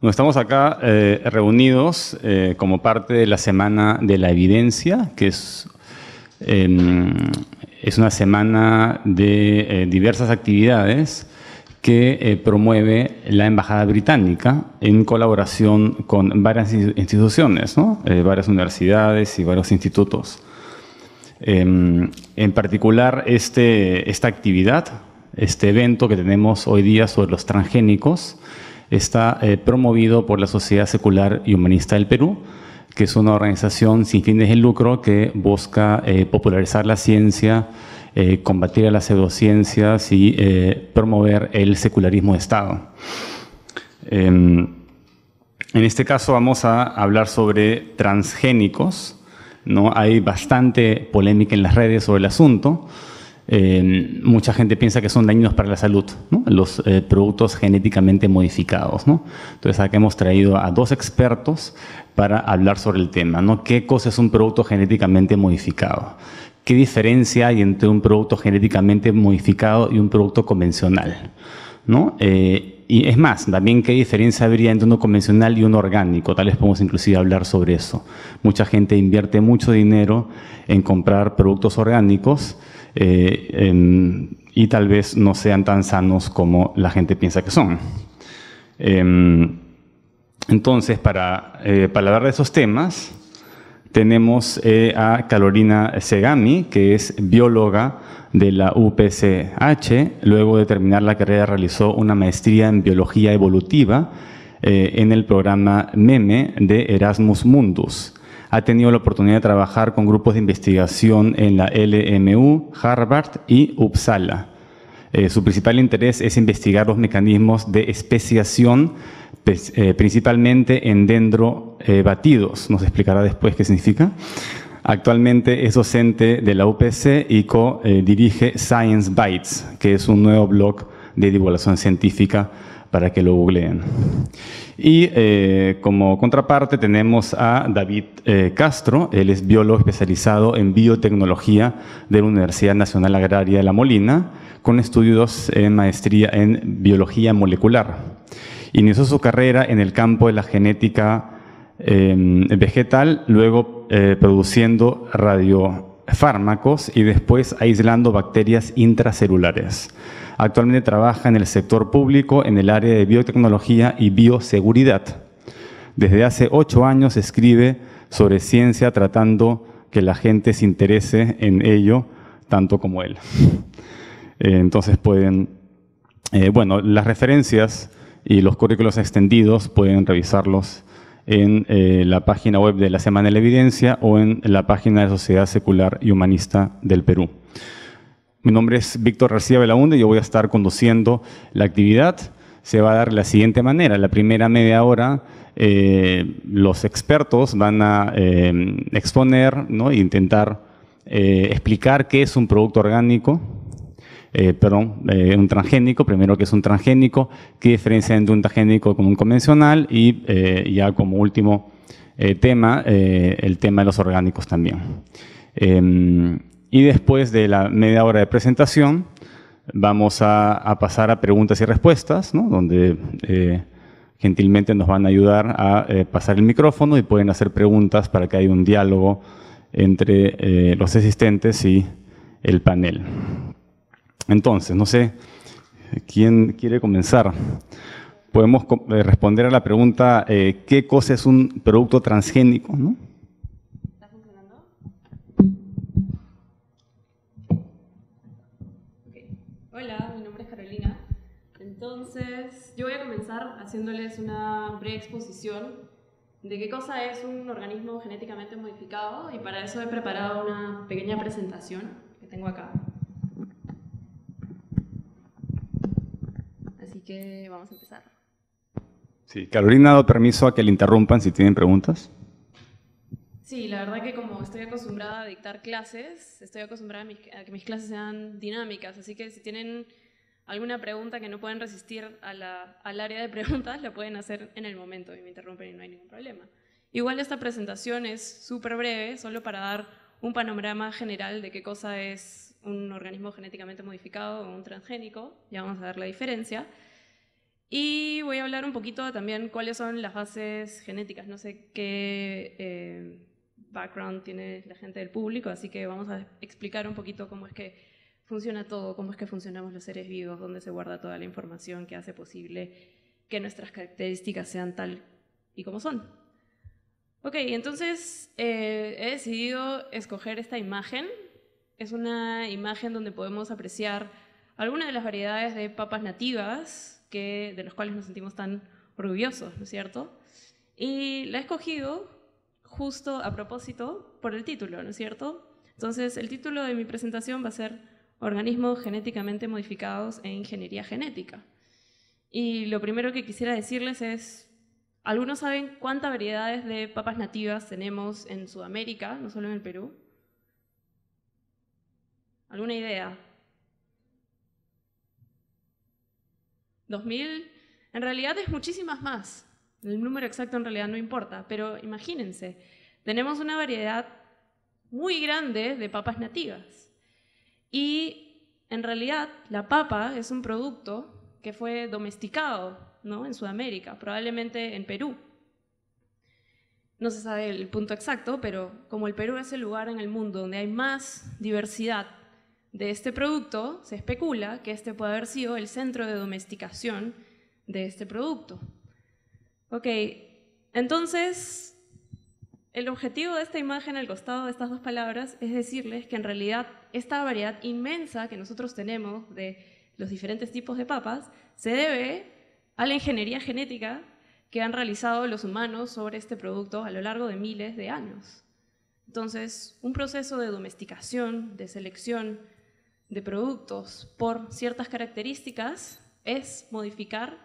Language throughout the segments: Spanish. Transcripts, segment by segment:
Bueno, estamos acá reunidos como parte de la Semana de la Evidencia, que es una semana de diversas actividades que promueve la Embajada Británica en colaboración con varias instituciones, ¿no? Varias universidades y varios institutos. En particular, esta actividad, este evento que tenemos hoy día sobre los transgénicos, está promovido por la Sociedad Secular y Humanista del Perú, que es una organización sin fines de lucro que busca popularizar la ciencia, combatir a las pseudociencias y promover el secularismo de Estado. En este caso vamos a hablar sobre transgénicos, ¿no? Hay bastante polémica en las redes sobre el asunto. Mucha gente piensa que son dañinos para la salud, ¿no? Los productos genéticamente modificados, ¿no? Entonces acá hemos traído a dos expertos para hablar sobre el tema, ¿no? ¿Qué cosa es un producto genéticamente modificado? ¿Qué diferencia hay entre un producto genéticamente modificado y un producto convencional, ¿no? Y es más, también qué diferencia habría entre uno convencional y uno orgánico. Tal vez podemos inclusive hablar sobre eso. Mucha gente invierte mucho dinero en comprar productos orgánicos y tal vez no sean tan sanos como la gente piensa que son. Entonces, para hablar de esos temas, tenemos a Carolina Segami, que es bióloga de la UPCH. Luego de terminar la carrera realizó una maestría en biología evolutiva en el programa MEME de Erasmus Mundus. Ha tenido la oportunidad de trabajar con grupos de investigación en la LMU, Harvard y Uppsala. Su principal interés es investigar los mecanismos de especiación, principalmente en dendrobatidos. Nos explicará después qué significa. Actualmente es docente de la UPC y dirige Science Bites, que es un nuevo blog de divulgación científica para que lo googleen. Y como contraparte tenemos a David Castro. Él es biólogo especializado en biotecnología de la Universidad Nacional Agraria de La Molina, con estudios en maestría en biología molecular. Inició su carrera en el campo de la genética vegetal, luego produciendo radiofármacos y después aislando bacterias intracelulares. Actualmente trabaja en el sector público en el área de biotecnología y bioseguridad. Desde hace 8 años escribe sobre ciencia tratando que la gente se interese en ello tanto como él. Entonces pueden, bueno, las referencias y los currículos extendidos pueden revisarlos en la página web de la Semana de la Evidencia o en la página de la Sociedad Secular y Humanista del Perú. Mi nombre es Víctor García Belaunde y yo voy a estar conduciendo la actividad. Se va a dar de la siguiente manera. La primera media hora los expertos van a exponer, ¿no? E intentar explicar qué es un producto orgánico, un transgénico, primero qué es un transgénico, qué diferencia entre un transgénico con un convencional y ya como último tema, el tema de los orgánicos también. Y después de la media hora de presentación vamos a pasar a preguntas y respuestas, ¿no? Donde gentilmente nos van a ayudar a pasar el micrófono y pueden hacer preguntas para que haya un diálogo entre los asistentes y el panel. Entonces, no sé, ¿quién quiere comenzar? Podemos responder a la pregunta, ¿qué cosa es un producto transgénico, ¿no? ¿Está funcionando? Okay. Hola, mi nombre es Carolina. Entonces, yo voy a comenzar haciéndoles una breve exposición de qué cosa es un organismo genéticamente modificado, y para eso he preparado una pequeña presentación que tengo acá. Así que vamos a empezar. Sí, Carolina ha dado permiso a que le interrumpan si tienen preguntas. Sí, la verdad que como estoy acostumbrada a dictar clases, estoy acostumbrada a que mis clases sean dinámicas, así que si tienen alguna pregunta que no pueden resistir al área de preguntas, la pueden hacer en el momento y me interrumpen y no hay ningún problema. Igual esta presentación es súper breve, solo para dar un panorama general de qué cosa es un organismo genéticamente modificado o un transgénico, ya vamos a ver la diferencia. Y voy a hablar un poquito también cuáles son las bases genéticas. No sé qué background tiene la gente del público, así que vamos a explicar un poquito cómo es que funciona todo, cómo es que funcionamos los seres vivos, dónde se guarda toda la información que hace posible que nuestras características sean tal y como son. Ok, entonces he decidido escoger esta imagen. Es una imagen donde podemos apreciar algunas de las variedades de papas nativas de las cuales nos sentimos tan orgullosos, ¿no es cierto? Y la he escogido justo a propósito por el título, ¿no es cierto? Entonces, el título de mi presentación va a ser Organismos genéticamente modificados e ingeniería genética. Y lo primero que quisiera decirles es, ¿algunos saben cuántas variedades de papas nativas tenemos en Sudamérica, no solo en el Perú? ¿Alguna idea? ¿2000? En realidad es muchísimas más. El número exacto en realidad no importa, pero imagínense, tenemos una variedad muy grande de papas nativas. Y en realidad la papa es un producto que fue domesticado, ¿no?, en Sudamérica, probablemente en Perú. No se sabe el punto exacto, pero como el Perú es el lugar en el mundo donde hay más diversidad de este producto, se especula que este puede haber sido el centro de domesticación de este producto. Ok, entonces el objetivo de esta imagen al costado de estas dos palabras es decirles que en realidad esta variedad inmensa que nosotros tenemos de los diferentes tipos de papas se debe a la ingeniería genética que han realizado los humanos sobre este producto a lo largo de miles de años. Entonces, un proceso de domesticación, de selección de productos por ciertas características es modificar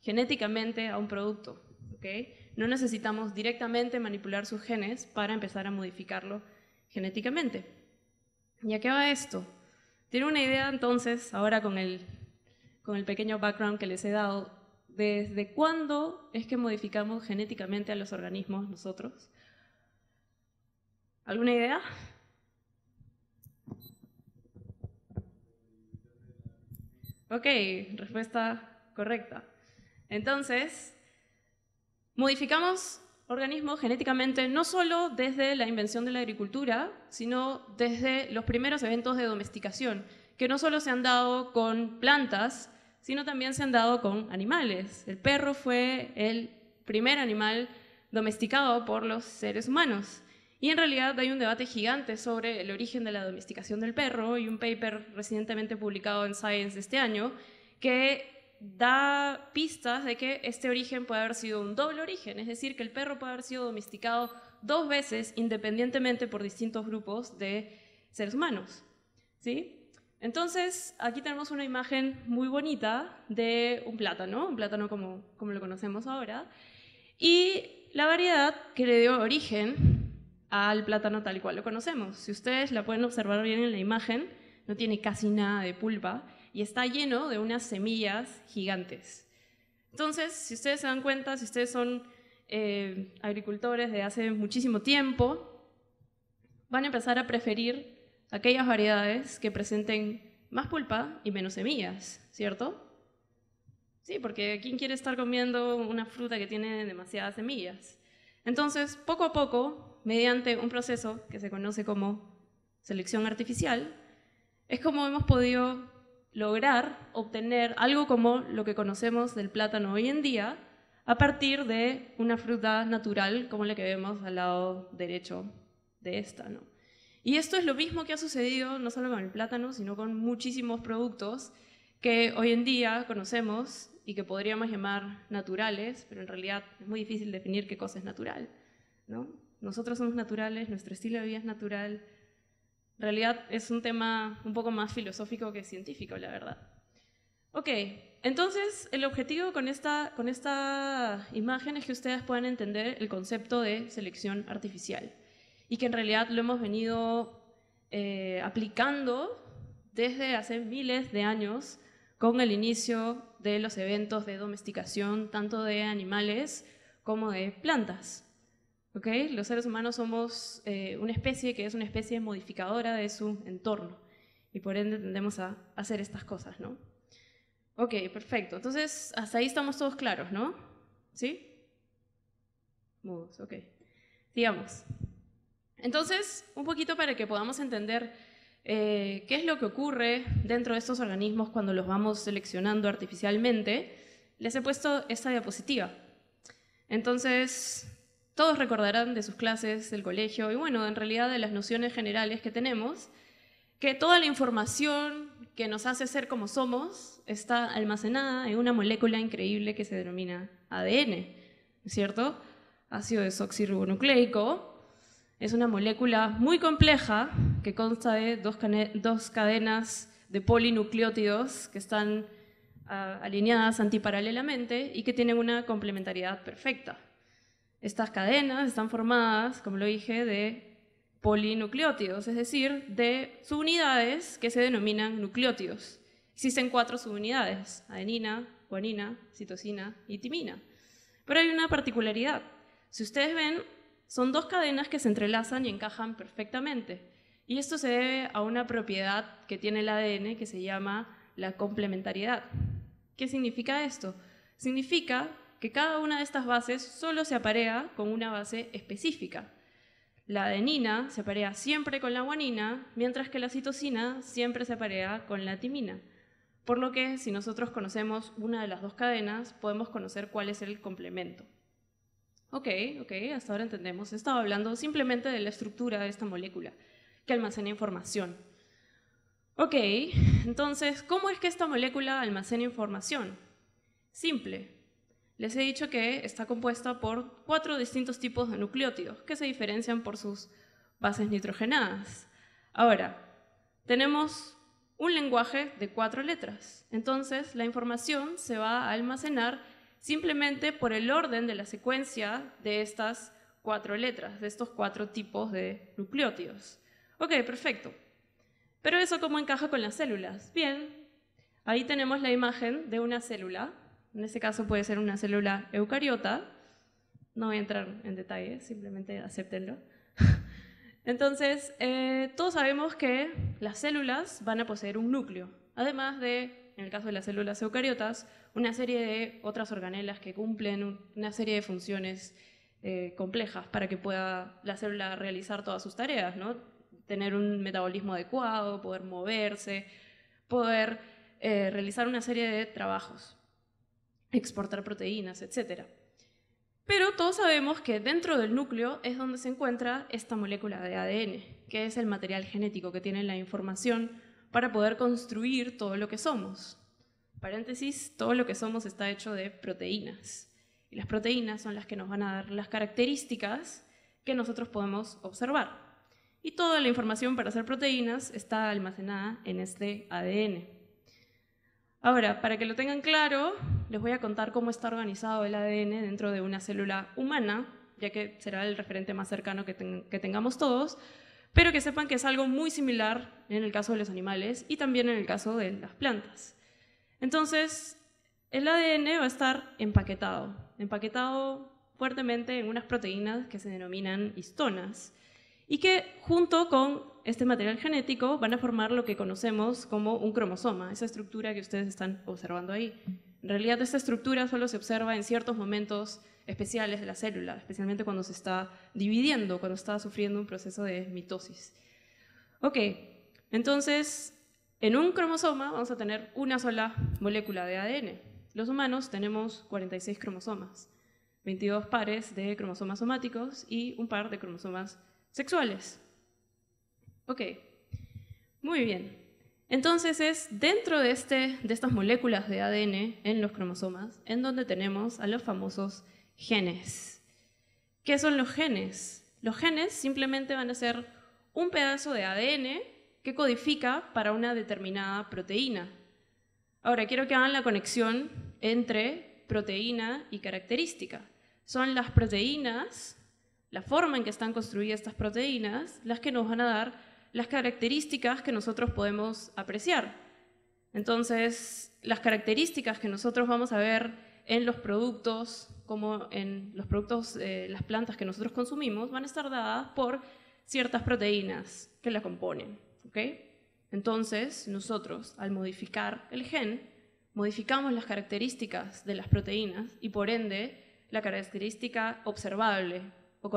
genéticamente a un producto, ¿okay? No necesitamos directamente manipular sus genes para empezar a modificarlo genéticamente. ¿Y a qué va esto? ¿Tiene una idea entonces, ahora con el pequeño background que les he dado, desde cuándo es que modificamos genéticamente a los organismos nosotros? ¿Alguna idea? Ok, respuesta correcta. Entonces, modificamos organismos genéticamente no solo desde la invención de la agricultura, sino desde los primeros eventos de domesticación, que no solo se han dado con plantas, sino también se han dado con animales. El perro fue el primer animal domesticado por los seres humanos. Y en realidad hay un debate gigante sobre el origen de la domesticación del perro y un paper recientemente publicado en Science este año que da pistas de que este origen puede haber sido un doble origen, es decir, que el perro puede haber sido domesticado dos veces independientemente por distintos grupos de seres humanos, ¿sí? Entonces, aquí tenemos una imagen muy bonita de un plátano como lo conocemos ahora, y la variedad que le dio origen al plátano tal y cual lo conocemos. Si ustedes la pueden observar bien en la imagen, no tiene casi nada de pulpa y está lleno de unas semillas gigantes. Entonces, si ustedes se dan cuenta, si ustedes son agricultores de hace muchísimo tiempo, van a empezar a preferir aquellas variedades que presenten más pulpa y menos semillas, ¿cierto? Sí, porque ¿quién quiere estar comiendo una fruta que tiene demasiadas semillas? Entonces, poco a poco, mediante un proceso que se conoce como selección artificial, es como hemos podido lograr obtener algo como lo que conocemos del plátano hoy en día a partir de una fruta natural como la que vemos al lado derecho de esta, ¿no? Y esto es lo mismo que ha sucedido no solo con el plátano, sino con muchísimos productos que hoy en día conocemos y que podríamos llamar naturales, pero en realidad es muy difícil definir qué cosa es natural, ¿no? Nosotros somos naturales, nuestro estilo de vida es natural. En realidad es un tema un poco más filosófico que científico, la verdad. Ok, entonces el objetivo con esta imagen es que ustedes puedan entender el concepto de selección artificial y que en realidad lo hemos venido aplicando desde hace miles de años con el inicio de los eventos de domesticación tanto de animales como de plantas. ¿Okay? Los seres humanos somos una especie que es una especie modificadora de su entorno y por ende tendemos a hacer estas cosas, ¿no? Ok, perfecto. Entonces, hasta ahí estamos todos claros, ¿no? ¿Sí? Mudos, ok. Digamos. Entonces, un poquito para que podamos entender qué es lo que ocurre dentro de estos organismos cuando los vamos seleccionando artificialmente, les he puesto esta diapositiva. Entonces, todos recordarán de sus clases del colegio y bueno, en realidad de las nociones generales que tenemos, que toda la información que nos hace ser como somos está almacenada en una molécula increíble que se denomina ADN, ¿no es cierto? Ácido desoxirribonucleico. Es una molécula muy compleja que consta de dos cadenas de polinucleótidos que están alineadas antiparalelamente y que tienen una complementariedad perfecta. Estas cadenas están formadas, como lo dije, de polinucleótidos, es decir, de subunidades que se denominan nucleótidos. Existen 4 subunidades: adenina, guanina, citosina y timina. Pero hay una particularidad. Si ustedes ven, son 2 cadenas que se entrelazan y encajan perfectamente. Y esto se debe a una propiedad que tiene el ADN que se llama la complementariedad. ¿Qué significa esto? Significa que cada una de estas bases solo se aparea con una base específica. La adenina se aparea siempre con la guanina, mientras que la citosina siempre se aparea con la timina. Por lo que, si nosotros conocemos una de las 2 cadenas, podemos conocer cuál es el complemento. Ok, hasta ahora entendemos. He estado hablando simplemente de la estructura de esta molécula, que almacena información. Ok, entonces, ¿cómo es que esta molécula almacena información? Simple. Les he dicho que está compuesta por 4 distintos tipos de nucleótidos, que se diferencian por sus bases nitrogenadas. Ahora, tenemos un lenguaje de 4 letras. Entonces, la información se va a almacenar simplemente por el orden de la secuencia de estas 4 letras, de estos 4 tipos de nucleótidos. Ok, perfecto. Pero ¿eso cómo encaja con las células? Bien, ahí tenemos la imagen de una célula. En este caso puede ser una célula eucariota. No voy a entrar en detalles, simplemente acéptenlo. Entonces, todos sabemos que las células van a poseer un núcleo, además de, en el caso de las células eucariotas, una serie de otras organelas que cumplen una serie de funciones complejas para que pueda la célula realizar todas sus tareas, ¿no? Tener un metabolismo adecuado, poder moverse, poder realizar una serie de trabajos, exportar proteínas, etc. Pero todos sabemos que dentro del núcleo es donde se encuentra esta molécula de ADN, que es el material genético que tiene la información para poder construir todo lo que somos. Paréntesis, todo lo que somos está hecho de proteínas. Y las proteínas son las que nos van a dar las características que nosotros podemos observar. Y toda la información para hacer proteínas está almacenada en este ADN. Ahora, para que lo tengan claro, les voy a contar cómo está organizado el ADN dentro de una célula humana, ya que será el referente más cercano que tengamos todos, pero que sepan que es algo muy similar en el caso de los animales y también en el caso de las plantas. Entonces, el ADN va a estar empaquetado fuertemente en unas proteínas que se denominan histonas y que junto con este material genético van a formar lo que conocemos como un cromosoma, esa estructura que ustedes están observando ahí. En realidad esta estructura solo se observa en ciertos momentos especiales de la célula, especialmente cuando se está dividiendo, cuando está sufriendo un proceso de mitosis. Ok, entonces en un cromosoma vamos a tener una sola molécula de ADN. Los humanos tenemos 46 cromosomas, 22 pares de cromosomas somáticos y un par de cromosomas sexuales. Ok, muy bien. Entonces es dentro de estas moléculas de ADN en los cromosomas en donde tenemos a los famosos genes. ¿Qué son los genes? Los genes simplemente van a ser un pedazo de ADN que codifica para una determinada proteína. Ahora, quiero que hagan la conexión entre proteína y característica. Son las proteínas, la forma en que están construidas estas proteínas, las que nos van a dar las características que nosotros podemos apreciar. Entonces, las características que nosotros vamos a ver en los productos, como en los productos, las plantas que nosotros consumimos, van a estar dadas por ciertas proteínas que la componen. ¿Okay? Entonces, nosotros, al modificar el gen, modificamos las características de las proteínas y por ende la característica observable, o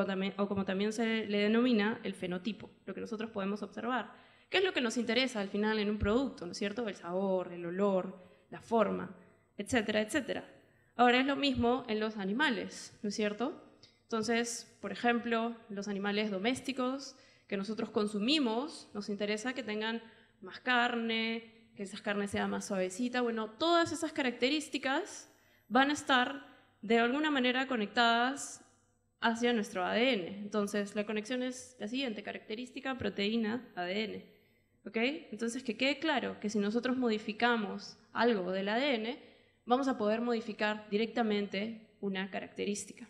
como también se le denomina el fenotipo, lo que nosotros podemos observar. ¿Qué es lo que nos interesa al final en un producto? ¿No es cierto? El sabor, el olor, la forma, etcétera, etcétera. Ahora es lo mismo en los animales, ¿no es cierto? Entonces, por ejemplo, los animales domésticos que nosotros consumimos, nos interesa que tengan más carne, que esa carne sea más suavecita. Bueno, todas esas características van a estar de alguna manera conectadas hacia nuestro ADN. Entonces, la conexión es la siguiente: característica, proteína, ADN. ¿Ok? Entonces, que quede claro que si nosotros modificamos algo del ADN, vamos a poder modificar directamente una característica.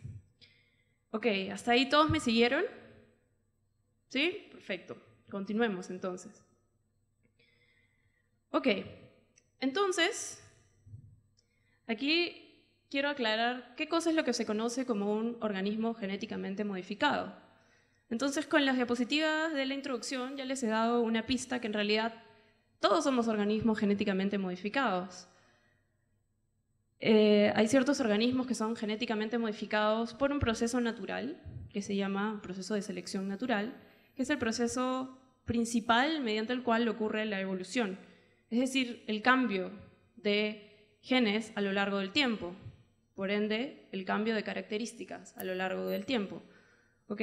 Ok, ¿hasta ahí todos me siguieron? ¿Sí? Perfecto. Continuemos entonces. Ok, entonces, aquí quiero aclarar qué cosa es lo que se conoce como un organismo genéticamente modificado. Entonces, con las diapositivas de la introducción ya les he dado una pista que en realidad todos somos organismos genéticamente modificados. Hay ciertos organismos que son genéticamente modificados por un proceso natural, que se llama proceso de selección natural, que es el proceso principal mediante el cual ocurre la evolución. Es decir, el cambio de genes a lo largo del tiempo, por ende, el cambio de características a lo largo del tiempo. ¿Ok?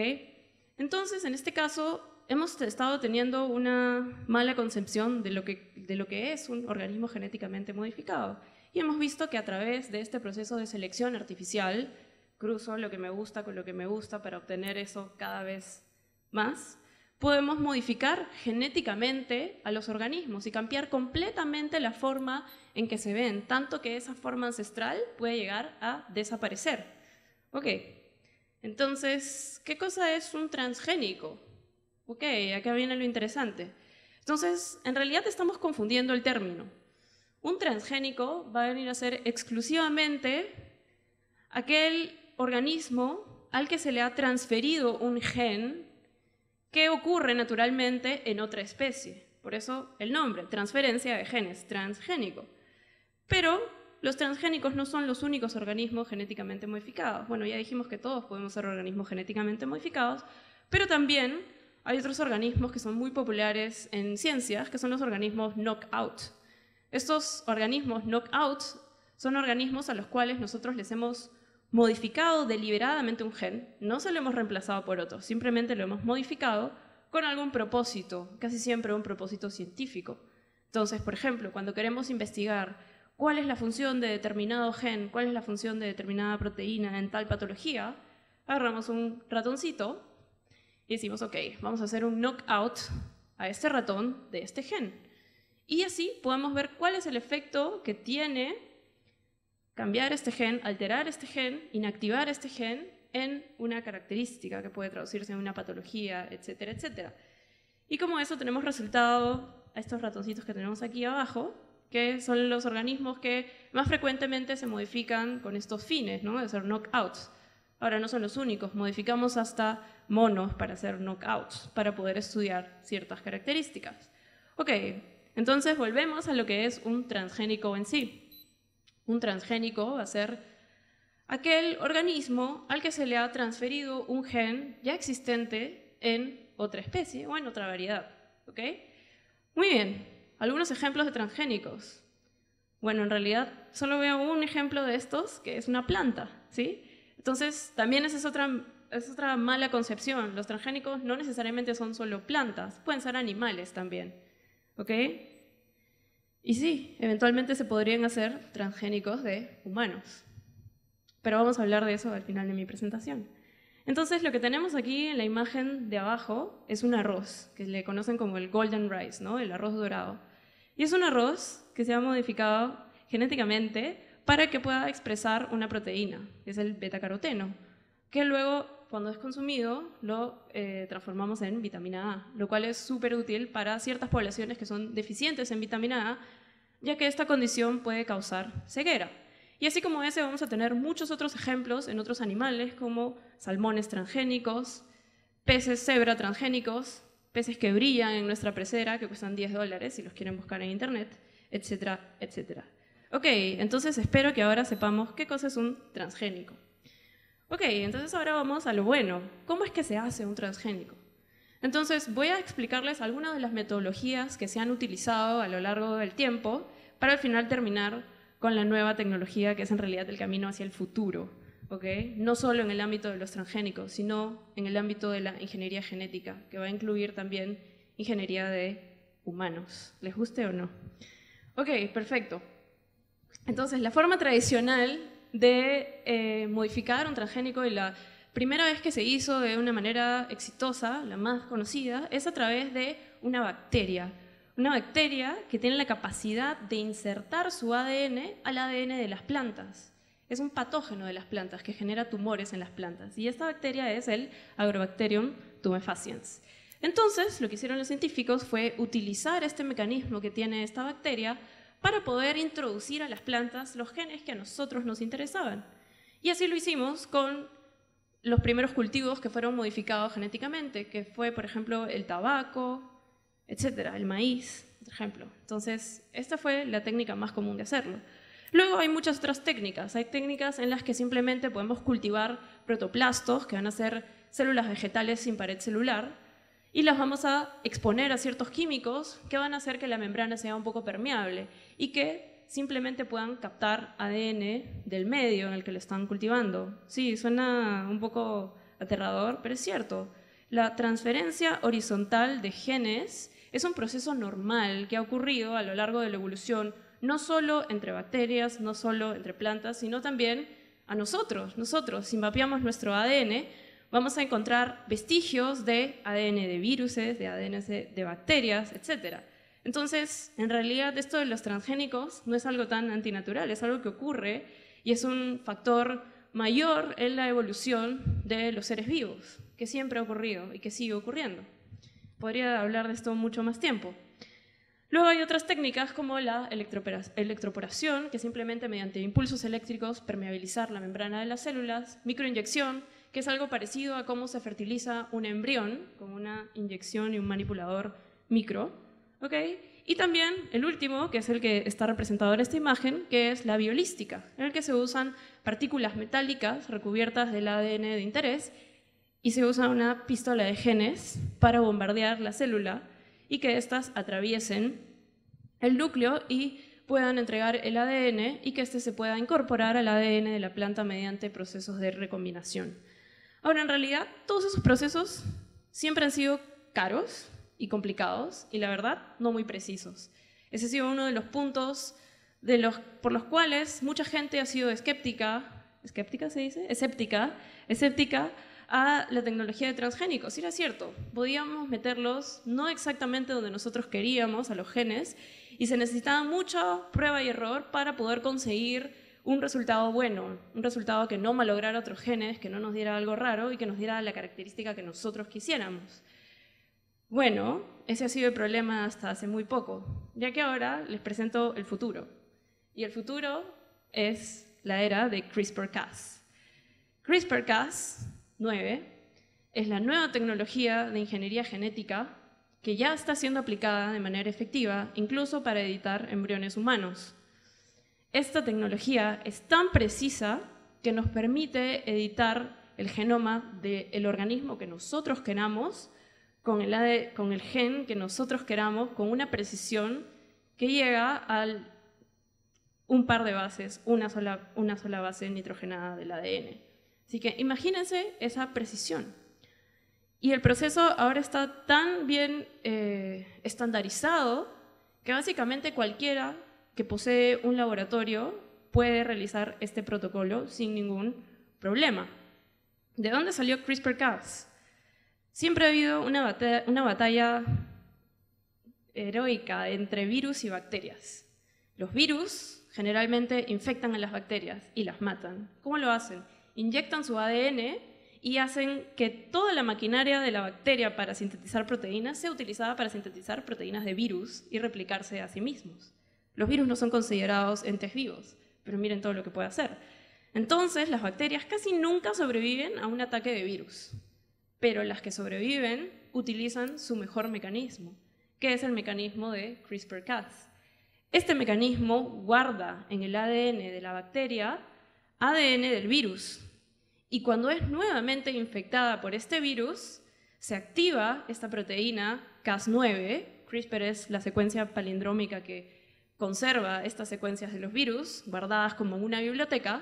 Entonces, en este caso, hemos estado teniendo una mala concepción de lo que es un organismo genéticamente modificado. Y hemos visto que a través de este proceso de selección artificial, cruzo lo que me gusta con lo que me gusta para obtener eso cada vez más, podemos modificar genéticamente a los organismos y cambiar completamente la forma en que se ven, tanto que esa forma ancestral puede llegar a desaparecer. Ok, entonces, ¿qué cosa es un transgénico? Ok, acá viene lo interesante. Entonces, en realidad estamos confundiendo el término. Un transgénico va a venir a ser exclusivamente aquel organismo al que se le ha transferido un gen que ocurre naturalmente en otra especie. Por eso el nombre, transferencia de genes, transgénico. Pero los transgénicos no son los únicos organismos genéticamente modificados. Bueno, ya dijimos que todos podemos ser organismos genéticamente modificados, pero también hay otros organismos que son muy populares en ciencias, que son los organismos knockout. Estos organismos knockout son organismos a los cuales nosotros les hemos modificado deliberadamente un gen, no se lo hemos reemplazado por otro, simplemente lo hemos modificado con algún propósito, casi siempre un propósito científico. Entonces, por ejemplo, cuando queremos investigar cuál es la función de determinado gen, cuál es la función de determinada proteína en tal patología, agarramos un ratoncito y decimos, ok, vamos a hacer un knockout a este ratón de este gen. Y así podemos ver cuál es el efecto que tiene cambiar este gen, alterar este gen, inactivar este gen en una característica que puede traducirse en una patología, etcétera, etcétera. Y como eso tenemos resultado a estos ratoncitos que tenemos aquí abajo, que son los organismos que más frecuentemente se modifican con estos fines, ¿no? De hacer knockouts. Ahora no son los únicos, modificamos hasta monos para hacer knockouts, para poder estudiar ciertas características. Ok, entonces volvemos a lo que es un transgénico en sí. Un transgénico va a ser aquel organismo al que se le ha transferido un gen ya existente en otra especie o en otra variedad. ¿Ok? Muy bien, algunos ejemplos de transgénicos. Bueno, en realidad solo veo un ejemplo de estos, que es una planta, ¿sí? Entonces, también esa es otra mala concepción. Los transgénicos no necesariamente son solo plantas, pueden ser animales también. ¿Ok? Y sí, eventualmente se podrían hacer transgénicos de humanos. Pero vamos a hablar de eso al final de mi presentación. Entonces, lo que tenemos aquí en la imagen de abajo es un arroz, que le conocen como el golden rice, ¿no? El arroz dorado. Y es un arroz que se ha modificado genéticamente para que pueda expresar una proteína, que es el betacaroteno, que luego, cuando es consumido, lo transformamos en vitamina A, lo cual es súper útil para ciertas poblaciones que son deficientes en vitamina A, ya que esta condición puede causar ceguera. Y así como ese, vamos a tener muchos otros ejemplos en otros animales, como salmones transgénicos, peces cebra transgénicos, peces que brillan en nuestra pecera, que cuestan $10 si los quieren buscar en internet, etcétera, etcétera. Ok, entonces espero que ahora sepamos qué cosa es un transgénico. Ok, entonces ahora vamos a lo bueno. ¿Cómo es que se hace un transgénico? Entonces voy a explicarles algunas de las metodologías que se han utilizado a lo largo del tiempo para al final terminar con la nueva tecnología que es en realidad el camino hacia el futuro. ¿Okay? No solo en el ámbito de los transgénicos, sino en el ámbito de la ingeniería genética, que va a incluir también ingeniería de humanos, les guste o no. Ok, perfecto. Entonces, la forma tradicional de modificar un transgénico y la primera vez que se hizo de una manera exitosa, la más conocida, es a través de una bacteria. Una bacteria que tiene la capacidad de insertar su ADN al ADN de las plantas. Es un patógeno de las plantas que genera tumores en las plantas. Y esta bacteria es el Agrobacterium tumefaciens. Entonces, lo que hicieron los científicos fue utilizar este mecanismo que tiene esta bacteria para poder introducir a las plantas los genes que a nosotros nos interesaban. Y así lo hicimos con los primeros cultivos que fueron modificados genéticamente, que fue, por ejemplo, el tabaco, etcétera, el maíz, por ejemplo. Entonces, esta fue la técnica más común de hacerlo. Luego hay muchas otras técnicas. Hay técnicas en las que simplemente podemos cultivar protoplastos, que van a ser células vegetales sin pared celular, y las vamos a exponer a ciertos químicos que van a hacer que la membrana sea un poco permeable y que simplemente puedan captar ADN del medio en el que lo están cultivando. Sí, suena un poco aterrador, pero es cierto. La transferencia horizontal de genes es un proceso normal que ha ocurrido a lo largo de la evolución, no solo entre bacterias, no solo entre plantas, sino también a nosotros. Nosotros, si mapeamos nuestro ADN, vamos a encontrar vestigios de ADN de viruses, de ADN de bacterias, etc. Entonces, en realidad, esto de los transgénicos no es algo tan antinatural, es algo que ocurre y es un factor mayor en la evolución de los seres vivos, que siempre ha ocurrido y que sigue ocurriendo. Podría hablar de esto mucho más tiempo. Luego hay otras técnicas como la electroporación, que simplemente mediante impulsos eléctricos permeabilizar la membrana de las células, microinyección, que es algo parecido a cómo se fertiliza un embrión, con una inyección y un manipulador micro. ¿Okay? Y también el último, que es el que está representado en esta imagen, que es la biolística, en el que se usan partículas metálicas recubiertas del ADN de interés y se usa una pistola de genes para bombardear la célula y que éstas atraviesen el núcleo y puedan entregar el ADN y que éste se pueda incorporar al ADN de la planta mediante procesos de recombinación. Ahora, en realidad, todos esos procesos siempre han sido caros y complicados y, la verdad, no muy precisos. Ese ha sido uno de los puntos por los cuales mucha gente ha sido escéptica a la tecnología de transgénicos. Y era cierto, podíamos meterlos no exactamente donde nosotros queríamos, a los genes, y se necesitaba mucha prueba y error para poder conseguir un resultado bueno, un resultado que no malograra otros genes, que no nos diera algo raro y que nos diera la característica que nosotros quisiéramos. Bueno, ese ha sido el problema hasta hace muy poco, ya que ahora les presento el futuro. Y el futuro es la era de CRISPR-Cas. CRISPR-Cas9 es la nueva tecnología de ingeniería genética que ya está siendo aplicada de manera efectiva, incluso para editar embriones humanos. Esta tecnología es tan precisa que nos permite editar el genoma del organismo que nosotros queramos, con el gen que nosotros queramos, con una precisión que llega a un par de bases, una sola base nitrogenada del ADN. Así que imagínense esa precisión. Y el proceso ahora está tan bien estandarizado que básicamente cualquiera que posee un laboratorio puede realizar este protocolo sin ningún problema. ¿De dónde salió CRISPR-Cas? Siempre ha habido una batalla heroica entre virus y bacterias. Los virus generalmente infectan a las bacterias y las matan. ¿Cómo lo hacen? Inyectan su ADN y hacen que toda la maquinaria de la bacteria para sintetizar proteínas sea utilizada para sintetizar proteínas de virus y replicarse a sí mismos. Los virus no son considerados entes vivos, pero miren todo lo que puede hacer. Entonces, las bacterias casi nunca sobreviven a un ataque de virus, pero las que sobreviven utilizan su mejor mecanismo, que es el mecanismo de CRISPR-Cas. Este mecanismo guarda en el ADN de la bacteria ADN del virus. Y cuando es nuevamente infectada por este virus, se activa esta proteína Cas9. CRISPR es la secuencia palindrómica que conserva estas secuencias de los virus guardadas como en una biblioteca.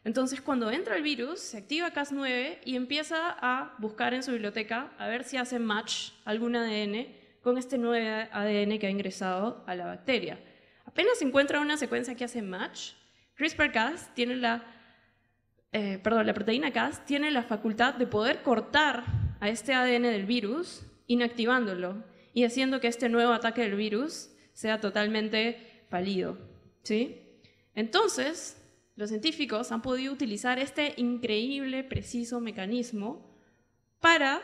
Entonces, cuando entra el virus, se activa Cas9 y empieza a buscar en su biblioteca a ver si hace match algún ADN con este nuevo ADN que ha ingresado a la bacteria. Apenas se encuentra una secuencia que hace match, CRISPR-Cas tiene la proteína Cas tiene la facultad de poder cortar a este ADN del virus, inactivándolo y haciendo que este nuevo ataque del virus sea totalmente fallido, ¿sí? Entonces, los científicos han podido utilizar este increíble, preciso mecanismo para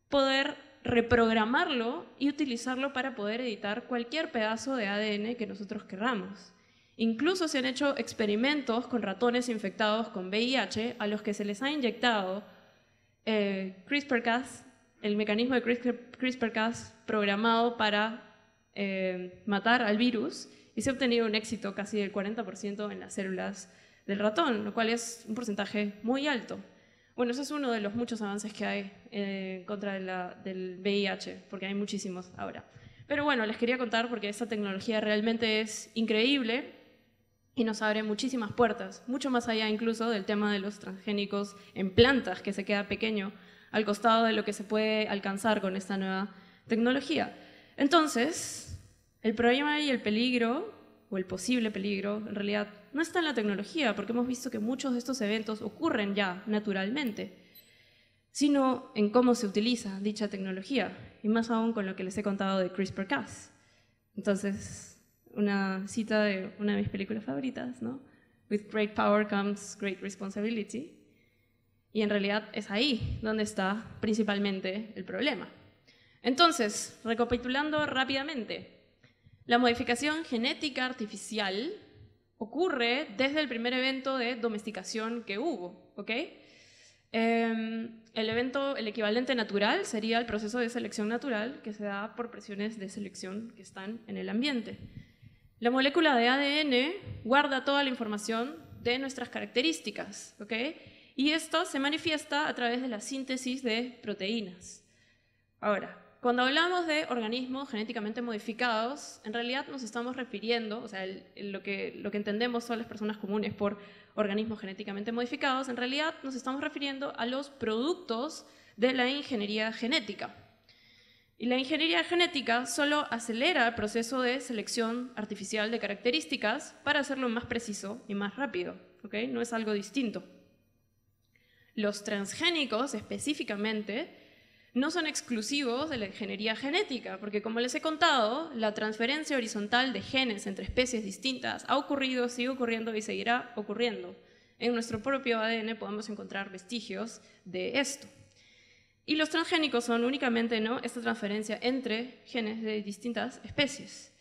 poder reprogramarlo y utilizarlo para poder editar cualquier pedazo de ADN que nosotros querramos. Incluso se han hecho experimentos con ratones infectados con VIH a los que se les ha inyectado CRISPR-Cas, el mecanismo de CRISPR-Cas programado para matar al virus, y se ha obtenido un éxito casi del 40% en las células del ratón, lo cual es un porcentaje muy alto. Bueno, eso es uno de los muchos avances que hay contra del VIH, porque hay muchísimos ahora. Pero bueno, les quería contar porque esta tecnología realmente es increíble y nos abre muchísimas puertas, mucho más allá incluso del tema de los transgénicos en plantas, que se queda pequeño al costado de lo que se puede alcanzar con esta nueva tecnología. Entonces, el problema y el peligro, o el posible peligro, en realidad no está en la tecnología, porque hemos visto que muchos de estos eventos ocurren ya naturalmente, sino en cómo se utiliza dicha tecnología, y más aún con lo que les he contado de CRISPR-Cas. Entonces, una cita de una de mis películas favoritas, ¿no? With great power comes great responsibility. Y en realidad es ahí donde está principalmente el problema. Entonces, recapitulando rápidamente, la modificación genética artificial ocurre desde el primer evento de domesticación que hubo, ¿ok? El equivalente natural sería el proceso de selección natural que se da por presiones de selección que están en el ambiente. La molécula de ADN guarda toda la información de nuestras características, ¿ok? Y esto se manifiesta a través de la síntesis de proteínas. Ahora, cuando hablamos de organismos genéticamente modificados, en realidad nos estamos refiriendo, o sea, lo que entendemos son las personas comunes por organismos genéticamente modificados, en realidad nos estamos refiriendo a los productos de la ingeniería genética. Y la ingeniería genética solo acelera el proceso de selección artificial de características para hacerlo más preciso y más rápido, ¿ok? No es algo distinto. Los transgénicos, específicamente, no son exclusivos de la ingeniería genética, porque como les he contado, la transferencia horizontal de genes entre especies distintas ha ocurrido, sigue ocurriendo y seguirá ocurriendo. En nuestro propio ADN podemos encontrar vestigios de esto. Y los transgénicos son únicamente, ¿no?, esta transferencia entre genes de distintas especies.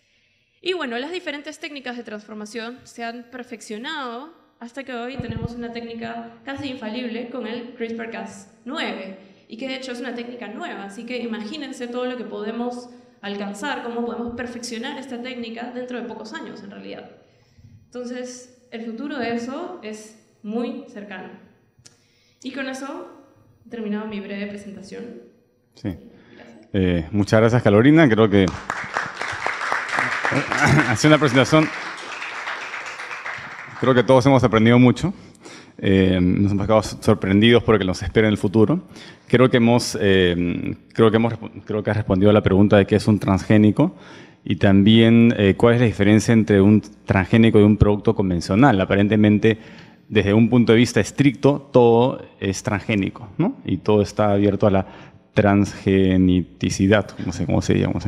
Y bueno, las diferentes técnicas de transformación se han perfeccionado hasta que hoy tenemos una técnica casi infalible con el CRISPR-Cas9, y que de hecho es una técnica nueva, así que imagínense todo lo que podemos alcanzar, cómo podemos perfeccionar esta técnica dentro de pocos años en realidad. Entonces, el futuro de eso es muy cercano. Y con eso he terminado mi breve presentación. Sí. Muchas gracias, Carolina. Creo que hace una presentación. Creo que todos hemos aprendido mucho. Nos hemos quedado sorprendidos por lo que nos espera en el futuro. Creo que has respondido a la pregunta de qué es un transgénico y también cuál es la diferencia entre un transgénico y un producto convencional. Aparentemente, desde un punto de vista estricto, todo es transgénico, ¿no? Y todo está abierto a la transgenicidad, no sé cómo se llama.